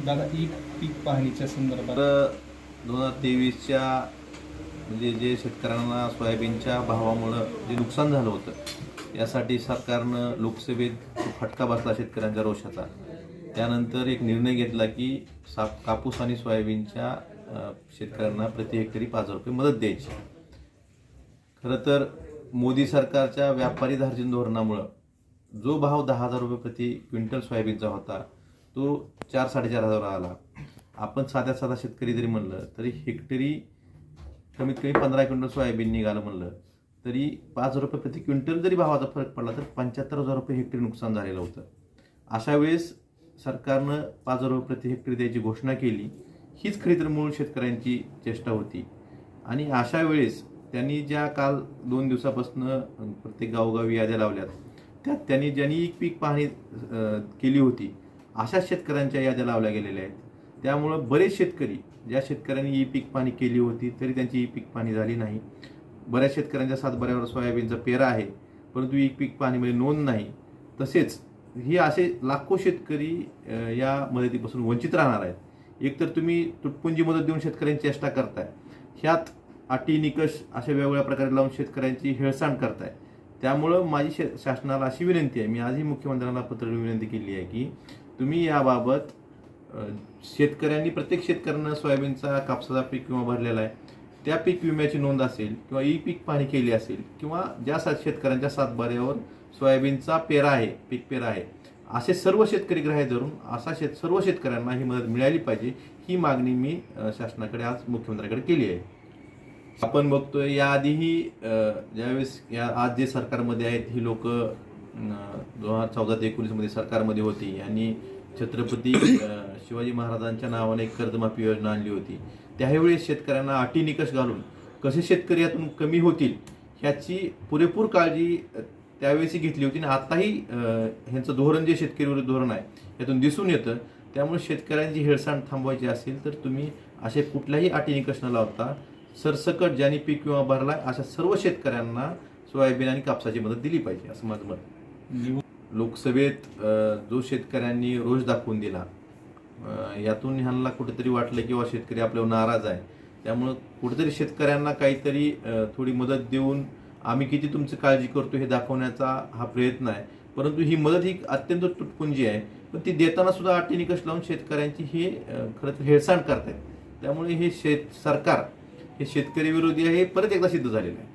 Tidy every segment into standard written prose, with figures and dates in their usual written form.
दादा ई पीक पाहणीच्या संदर्भात 2023च्या म्हणजे जे शेतकऱ्यांना सोयाबीनच्या भावामुळं जे नुकसान झालं होतं यासाठी सरकारनं लोकसभेत फटका बसला शेतकऱ्यांच्या रोषाचा. त्यानंतर एक निर्णय घेतला की कापूस आणि सोयाबीनच्या शेतकऱ्यांना प्रति हेक्टरी 5,000 रुपये मदत द्यायची. खरं तर मोदी सरकारच्या व्यापारी धार्जिन धोरणामुळं जो भाव 10,000 रुपये प्रति क्विंटल सोयाबीनचा होता तो 4-4,500 आला. आपण साधा शेतकरी जरी म्हणलं तरी हेक्टरी कमीत कमी 15 क्विंटल सोयाबीन निघालं म्हणलं तरी 5 रुपये प्रति क्विंटल जरी भावाचा फरक पडला तर 75,000 रुपये हेक्टरी नुकसान झालेलं होतं. अशा वेळेस सरकारनं 5 रुपये प्रति हेक्टरी द्यायची घोषणा केली. हीच खरी तर मूळ शेतकऱ्यांची चेष्टा होती. आणि अशा वेळेस त्यांनी ज्या काल 2 दिवसापासून प्रत्येक गावोगावी याद्या लावल्यात त्यात त्यांनी ज्यांनी पीक पाहणी केली होती अशा शेतकऱ्यांच्या याद्या लावल्या गेलेल्या आहेत. त्यामुळं बरेच शेतकरी ज्या शेतकऱ्यांनी ई पीक पाहणी केली होती तरी त्यांची ई पीक पाहणी झाली नाही. बऱ्याच शेतकऱ्यांच्या सातबाऱ्यावर सोयाबीनचा पेरा आहे परंतु ई पीक पाहणीमध्ये नोंद नाही. तसेच ही असे लाखो शेतकरी या मदतीपासून वंचित राहणार आहेत. एकतर तुम्ही तुटपुंजी मदत देऊन शेतकऱ्यांची चेष्टा करताय, ह्यात अटी निकष अशा वेगवेगळ्या प्रकारे लावून शेतकऱ्यांची हेळसांड करताय. त्यामुळं माझी शासनाला अशी विनंती आहे, मी आजही मुख्यमंत्र्यांना पत्र विनंती केली आहे की तुम्ही याबाबत शेतकऱ्यांनी प्रत्येक शेतकऱ्यांना सोयाबीनचा कापसाचा पीक विमा भरलेला आहे त्या पीक विम्याची नोंद असेल किंवा ई पीक पाहणी केली असेल किंवा ज्या शेतकऱ्यांच्या सातबाऱ्यावर सोयाबीनचा पेरा आहे, पीक पेरा आहे, असे सर्व शेतकरी ग्राह्य धरून सर्व शेतकऱ्यांना ही मदत मिळाली पाहिजे. ही मागणी मी शासनाकडे आज मुख्यमंत्र्यांकडे केली आहे. आपण बघतोय याआधीही ज्यावेळेस आज जे सरकारमध्ये आहेत ही लोक 2014 ते 19 मध्ये सरकारमध्ये होती आणि छत्रपती शिवाजी महाराजांच्या नावाने एक कर्जमाफी योजना आणली होती. त्यावेळी शेतकऱ्यांना अटी निकष घालून कसे शेतकरी यातून कमी होतील ह्याची पुरेपूर काळजी त्यावेळेस घेतली होती. आणि आताही ह्यांचं धोरण जे शेतकरी विरोधी धोरण आहे यातून दिसून येतं. त्यामुळे शेतकऱ्यांची हेळसांड थांबवायची असेल तर तुम्ही असे कुठल्याही अटी निकष न लावता सरसकट ज्यांनी पीक विमा भरला अशा सर्व शेतकऱ्यांना सोयाबीन आणि कापसाची मदत दिली पाहिजे असं माझं मत. लोकसभेत जो शेतकऱ्यांनी रोष दाखवून दिला यातून ह्यांना कुठेतरी वाटलं की शेतकरी आपल्यावर नाराज आहे. त्यामुळं कुठेतरी शेतकऱ्यांना काहीतरी थोडी मदत देऊन आम्ही किती तुमची काळजी करतो हे दाखवण्याचा हा प्रयत्न आहे. परंतु ही मदत ही अत्यंत तुटपुंजी आहे. पण ती देताना सुद्धा अटी निकष लावून शेतकऱ्यांची हे खरं तर हेळसांड करतायत. त्यामुळे हे सरकार हे शेतकरी विरोधी आहे हे परत एकदा सिद्ध झालेलं आहे.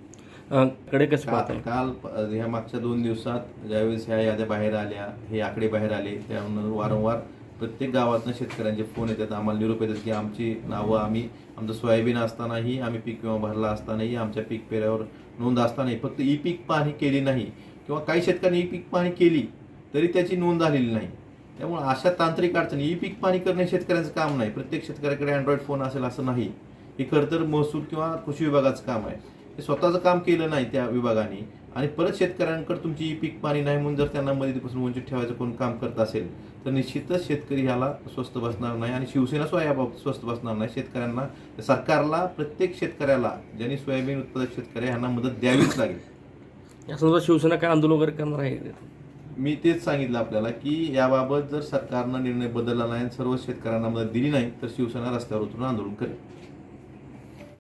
काल ह्या मागच्या 2 दिवसात ज्यावेळेस ह्या याद्या बाहेर आल्या, हे आकडे बाहेर आले, त्यानंतर वारंवार प्रत्येक गावातनं शेतकऱ्यांचे फोन येतात, आम्हाला निरोप येतात की आमची नावं आमचं सोयाबीन असतानाही, आम्ही पीक विमा भरला असतानाही, आमच्या पीक पेऱ्यावर नोंद असतानाही फक्त ई पीक पाहणी केली नाही किंवा काही शेतकऱ्यांनी ई पीक पाहणी केली तरी त्याची नोंद झालेली नाही. त्यामुळे अशा तांत्रिक अडचणी, ई पीक पाहणी करणे शेतकऱ्यांचं काम नाही. प्रत्येक शेतकऱ्याकडे अँड्रॉइड फोन असेल असं नाही. हे खरं तर महसूल किंवा कृषी विभागाचं काम आहे. ते स्वतःचं काम केलं नाही त्या विभागाने आणि परत शेतकऱ्यांकडे तुमची ई पीक पाणी नाही म्हणून जर त्यांना मदतीपासून वंचित ठेवायचं कोण काम करत असेल तर निश्चितच शेतकरी ह्याला स्वस्त बसणार नाही आणि शिवसेना सुद्धा याबाबत स्वस्त बसणार नाही. शेतकऱ्यांना, सरकारला, प्रत्येक शेतकऱ्याला ज्यांनी सोयाबीन उत्पादक शेतकरी ह्यांना मदत द्यावीच लागेल. यासंदर्भात शिवसेना काय आंदोलन वगैरे करणार आहे? मी तेच सांगितलं आपल्याला की याबाबत जर सरकारनं निर्णय बदलला नाही, सर्व शेतकऱ्यांना मदत दिली नाही तर शिवसेना रस्त्यावर उतरून आंदोलन करेल.